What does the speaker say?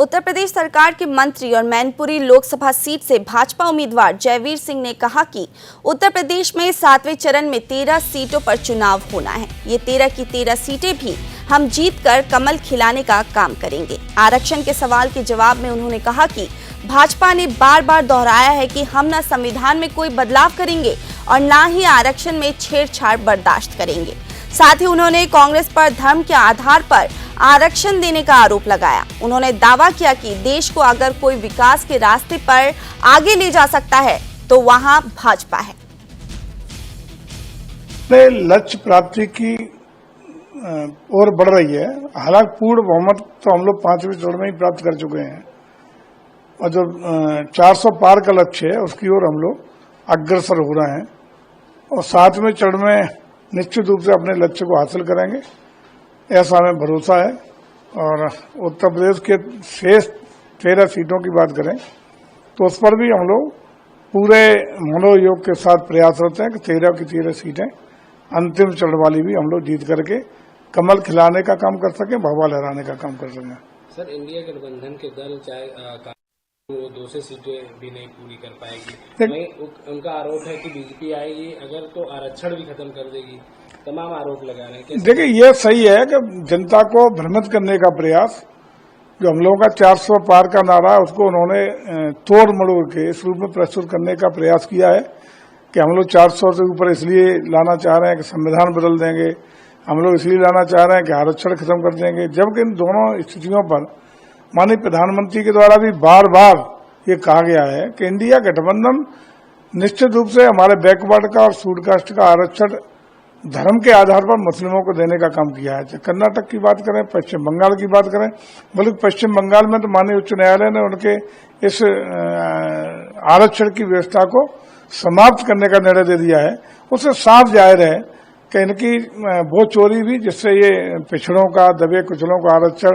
उत्तर प्रदेश सरकार के मंत्री और मैनपुरी लोकसभा सीट से भाजपा उम्मीदवार जयवीर सिंह ने कहा कि उत्तर प्रदेश में 7वें चरण में 13 सीटों पर चुनाव होना है। ये 13 की 13 सीटें भी हम जीतकर कमल खिलाने का काम करेंगे। आरक्षण के सवाल के जवाब में उन्होंने कहा कि भाजपा ने बार बार दोहराया है कि हम न संविधान में कोई बदलाव करेंगे और न ही आरक्षण में छेड़छाड़ बर्दाश्त करेंगे। साथ ही उन्होंने कांग्रेस पर धर्म के आधार पर आरक्षण देने का आरोप लगाया। उन्होंने दावा किया कि देश को अगर कोई विकास के रास्ते पर आगे ले जा सकता है तो वहां भाजपा है। लक्ष्य प्राप्ति की ओर बढ़ रही है। हालांकि पूर्ण बहुमत तो हम लोग 5वें चरण में ही प्राप्त कर चुके हैं और जो 400 पार का लक्ष्य है उसकी ओर हम लोग अग्रसर हो रहे हैं और 7वें चरण में निश्चित रूप से अपने लक्ष्य को हासिल करेंगे, ऐसा हमें भरोसा है। और उत्तर प्रदेश के शेष 13 सीटों की बात करें तो उस पर भी हम लोग पूरे मनोयोग के साथ प्रयासरत हैं कि 13 की 13 सीटें अंतिम चरण वाली भी हम लोग जीत करके कमल खिलाने का काम कर सकें, भगवा लहराने का काम कर सकें। सर, इंडिया गठबंधन के दल चाहे वो 200 सीटें भी नहीं पूरी कर पाएगी। उनका आरोप है कि बीजेपी आएगी अगर तो आरक्षण भी खत्म कर देगी। तमाम आरोप लगा रहे हैं। देखिए, ये सही है कि जनता को भ्रमित करने का प्रयास, जो हम लोगों का 400 पार का नारा है उसको उन्होंने तोड़ मड़ोड़ के इस रूप में प्रस्तुत करने का प्रयास किया है कि हम लोग 400 से ऊपर इसलिए लाना चाह रहे हैं कि संविधान बदल देंगे, हम लोग इसलिए लाना चाह रहे हैं कि आरक्षण खत्म कर देंगे। जबकि इन दोनों स्थितियों पर माननीय प्रधानमंत्री के द्वारा भी बार बार ये कहा गया है कि इंडिया गठबंधन निश्चित रूप से हमारे बैकवर्ड का और शूडकास्ट का आरक्षण धर्म के आधार पर मुस्लिमों को देने का काम किया है। कर्नाटक की बात करें, पश्चिम बंगाल की बात करें, बल्कि पश्चिम बंगाल में तो माननीय उच्च न्यायालय ने उनके इस आरक्षण की व्यवस्था को समाप्त करने का निर्णय दे दिया है। उससे साफ जाहिर है कि इनकी वो चोरी भी जिससे ये पिछड़ों का, दबे कुचलों का आरक्षण